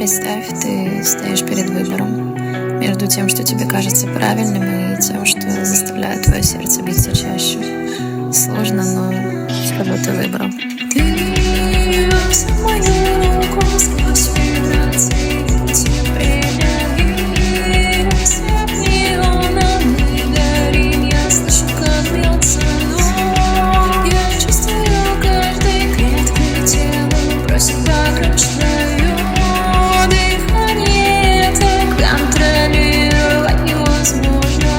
Представь, ты стоишь перед выбором между тем, что тебе кажется правильным, и тем, что заставляет твое сердце биться чаще. Сложно, но что бы ты выбрал? Ты льёшься в мою руку сквозь вибрации, теплее свет неона мы горим. Я слышу, как бьется дом. Я чувствую каждой клеткой тела, просит покрыть свою дыхание. Так контролировать невозможно.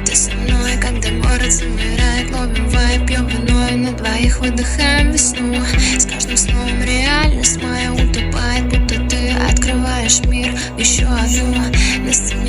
Ты со мной, когда город замирает, ловим вайб, пьем вино и на двоих выдыхаем весну. С каждым словом реальность моя утопает, будто ты открываешь мир еще одну. На стене